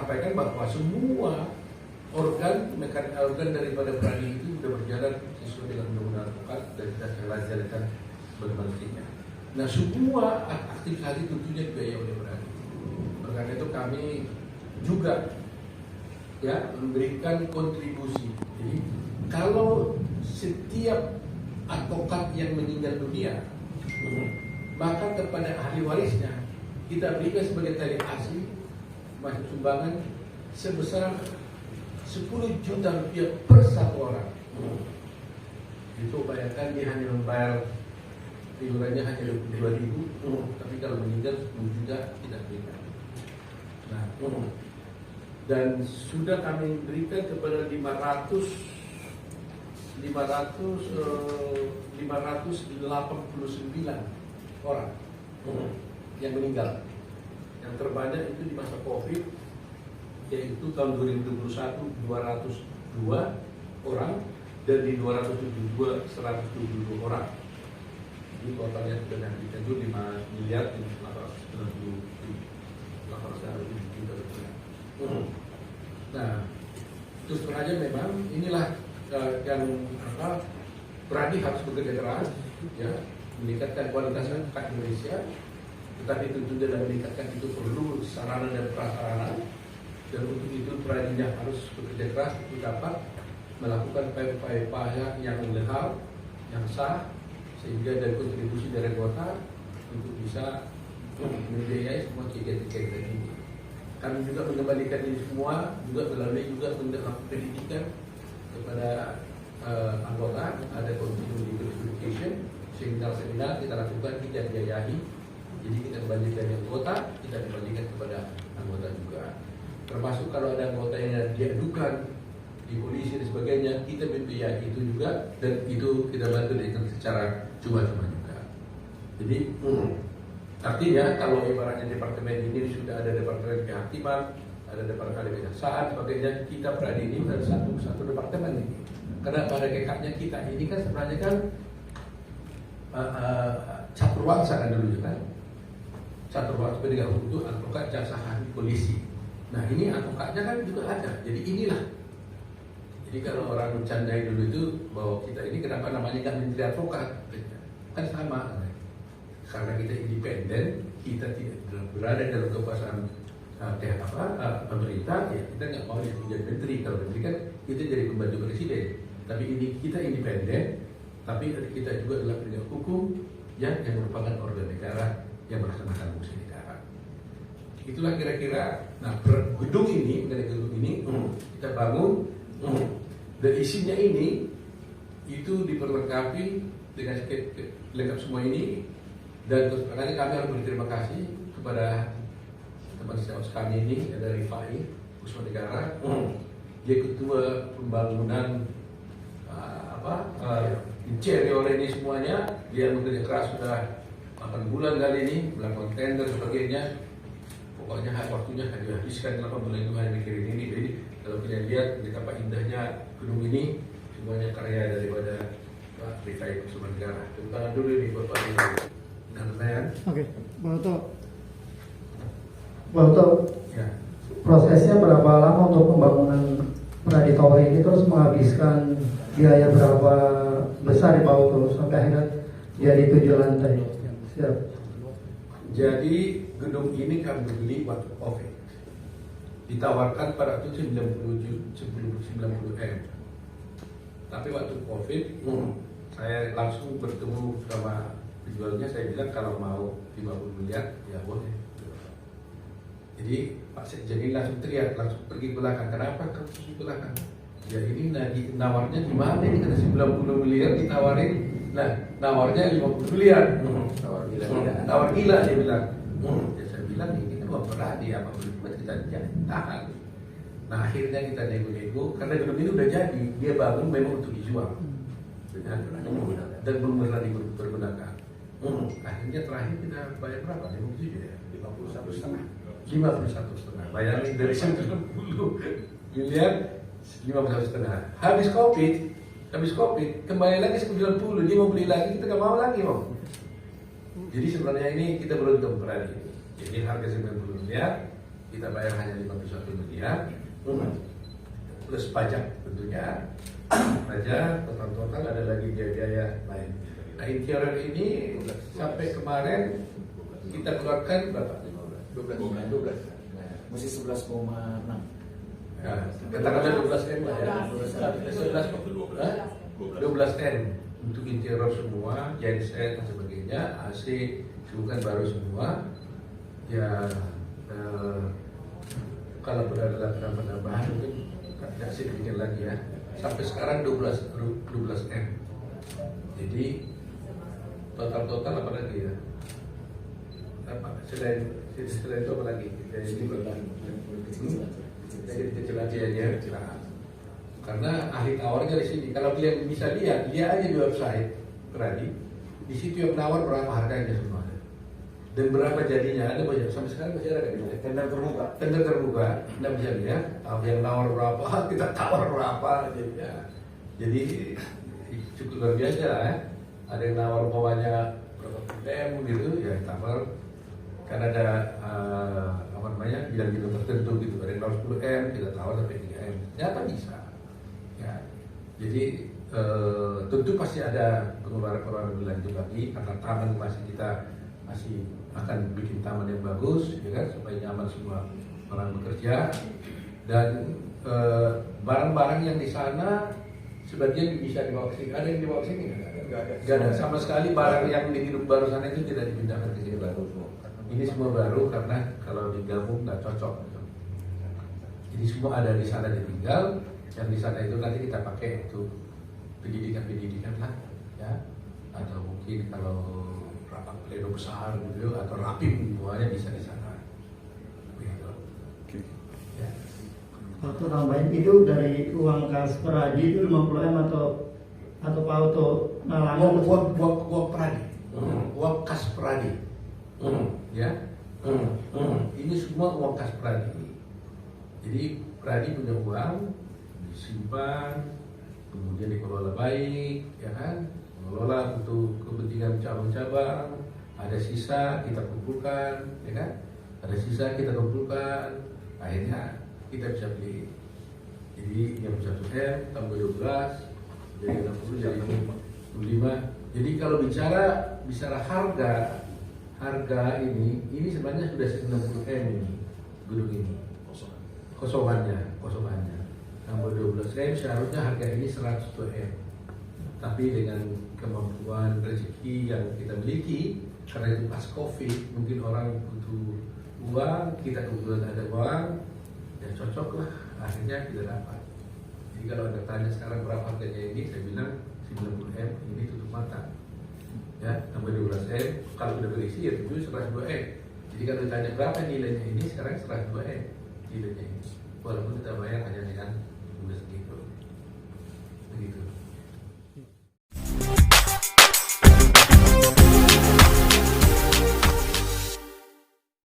sampaikan bahwa semua organ daripada Pradi itu sudah berjalan sesuai dengan undang-undang advokat dan kita telah jalankan sebagaimana. Nah, semua aktivitas itu tentunya dibiayai oleh Pradi. Karena itu kami juga ya memberikan kontribusi. Jadi kalau setiap advokat yang meninggal dunia, maka kepada ahli warisnya kita berikan sebagai tali asli masuk sumbangan sebesar 10 juta rupiah per satu orang. Itu bayangkan dia hanya membayar iurannya hanya 22.000, tapi kalau meninggal 10 juta tidak berikan. Nah, dan sudah kami berikan kepada 589 orang yang meninggal. Yang terbanyak itu di masa COVID, yaitu tahun 2021 202 orang, dan di 272 122 orang. Jadi totalnya sudah diberikan itu 5 miliar 890 juta rupiah. Nah, terus saja memang inilah yang Pradi harus bekerja keras, ya, meningkatkan kualitas advokat Indonesia. Tetapi tentunya dalam meningkatkan itu perlu sarana dan prasarana, dan untuk itu Pradinya harus bekerja keras untuk dapat melakukan upaya-upaya yang legal, yang sah, sehingga dari kontribusi dari anggota untuk bisa membiayai semua kegiatan-kegiatan ini. Kami juga mengembalikan ini semua juga melalui juga pendidikan kepada anggota. Ada continuing education, seminar-seminar kita lakukan, kita biayai. Jadi kita kembalikan yang anggota, kita kembalikan kepada anggota juga. Termasuk kalau ada anggota yang diadukan di polisi dan sebagainya, kita membiayai itu juga, dan itu kita bantu dengan secara cuma-cuma juga. Jadi artinya kalau ibaratnya departemen ini sudah ada departemen kehakiman, ada departemen kejaksaan, sebagainya, kita Pradi ini dari satu departemen ini. Karena pada kekaknya kita ini kan sebenarnya kan catur wangsa kan dulu kan. Catur wangsa penegak hukum itu advokat, jaksa, hakim, polisi. Nah ini advokatnya kan juga ada. Jadi inilah. Jadi kalau orang bercandai dulu itu bahwa kita ini kenapa namanya nggak menteri advokat, kan sama. Karena kita independen, kita tidak berada dalam kekuasaan pemerintah, ya kita nggak mau jadi menteri. Kalau menteri kan kita jadi pembantu presiden. Tapi ini kita independen, tapi kita juga adalah penegak hukum yang merupakan organ negara yang melaksanakan fungsi negara. Itulah kira-kira. Nah, gedung ini kita bangun, dan isinya ini itu diperlengkapi dengan lengkap semua ini. Dan terus kami harus berterima kasih kepada teman sejawat kami ini, ada Rifai Kusuma Negara, dia ketua pembangunan dicari oleh ini semuanya. Dia bekerja keras sudah 8 bulan kali ini, melakukan tender sebagainya. Pokoknya waktunya akan dihabiskan 8 bulan itu hanya mikirin ini. Jadi kalau kalian lihat betapa indahnya gedung ini, semuanya karya daripada Pak Rifai Kusuma Negara. Tepuk tangan dulu nih Bapak ini. Oke, Pak Oto, ya. Prosesnya berapa lama untuk pembangunan Pradi Tower ini, terus menghabiskan biaya berapa besar Pak Oto sampai akhirnya jadi 7 lantai? Siap. Jadi gedung ini kami beli waktu COVID, ditawarkan pada itu 90 M. Tapi waktu COVID saya langsung bertemu sama penjualnya, saya bilang kalau mau 50 miliar ya boleh. Jadi Pak Sekjen ini langsung teriak, langsung pergi ke belakang. Kenapa kamu pergi ke belakang? Ya ini nawarnya gimana ini, kata 90 miliar ditawarin. Nah nawarnya 50 miliar. Nawar gila dia bilang. Ya saya bilang ini kan mau Pradi apa boleh kita jangan tahan. Nah akhirnya kita nego-nego karena gedung ini udah jadi, dia bangun memang untuk dijual dan belum pernah dipergunakan. Akhirnya terakhir kita bayar berapa? 57 ya? 51,5. Bayangin dari 90 miliar 51,5. Habis COVID kembali lagi 90. Dia mau beli lagi, kita nggak mau lagi mau. Jadi sebenarnya ini kita beruntung Pradi. Jadi harga 90 miliar kita bayar hanya 51 miliar plus pajak tentunya. Pajak total ada lagi biaya lain. Nah, interior ini sampai kemarin kita keluarkan berapa? 12. Masih 11,6. Ya, katakanlah 12 M lah ya. 12 M untuk interior semua, genset dan sebagainya, AC bukan baru semua. Ya, kalau ada penambahan mungkin tidak sedikit lagi ya. Sampai sekarang 12 M. Jadi total apa lagi ya? Selain itu apa lagi? Jadi kecil aja. Nah, karena ahli tawarnya di sini. Kalau kalian bisa lihat, dia aja di website Pradi. Di situ yang menawar berapa harganya semua. Dan berapa jadinya, ada banyak. Sampai sekarang masih ada kan? Tender terbuka, Anda bisa lihat. Yang nawar berapa, kita tawar berapa. Jadi cukup luar biasa ya. Ada yang nawar umpamanya berapa PM gitu, ya tawar. Kan ada bidang-bidang tertentu gitu. Ada yang nawar 10 M, kita tawar sampai 3 M. Ternyata bisa. Ya. Jadi tentu pasti ada pengeluaran lebih lanjut lagi karena taman masih akan bikin taman yang bagus, ya kan, supaya nyaman semua orang bekerja. Dan barang-barang yang di sana sebagian bisa dibawa ke sini. Ada yang dibawa ke sini nggak ada sama sekali. Barang yang di Gedung Baru sana itu tidak dipindahkan ke sini baru. Ini semua baru karena kalau digabung nggak cocok. Jadi semua ada di sana ditinggal. Yang di sana itu nanti kita pakai untuk pendidikan lah, ya. Atau mungkin kalau rapat pleno besar gitu, atau rapim semuanya bisa di sana. Begitu. Ya. Waktu nambahin itu dari uang kas Pradi itu 50 M atau Pak Auto nalangan Uang Pradi, uang kas Pradi, ya. Ini semua uang kas Pradi. Jadi Pradi punya uang disimpan, kemudian dikelola baik, ya kan? Mengelola untuk kepentingan cabang-cabang. Ada sisa kita kumpulkan, ya kan? Ada sisa kita kumpulkan, akhirnya kita bisa beli. Jadi yang 1 M tambah 12, jadi 60, jadi 25. Jadi kalau bicara harga ini sebenarnya sudah 90 M ini gedung ini. Kosongannya. Tambah 12 M seharusnya harga ini 100 M. Tapi dengan kemampuan rezeki yang kita miliki, karena itu pas Covid, mungkin orang butuh uang, kita kebetulan ada uang, ya cocok lah, akhirnya kita dapat. Jadi kalau ada tanya sekarang berapa harganya ini, saya bilang 90 M, ini tutup mata. Ya, tambah 12 M, kalau sudah berisi ya 102 M. Jadi kalau ditanya berapa nilainya ini, sekarang 102 M nilainya ini. Walaupun kita bayar hanya dengan 12 gitu.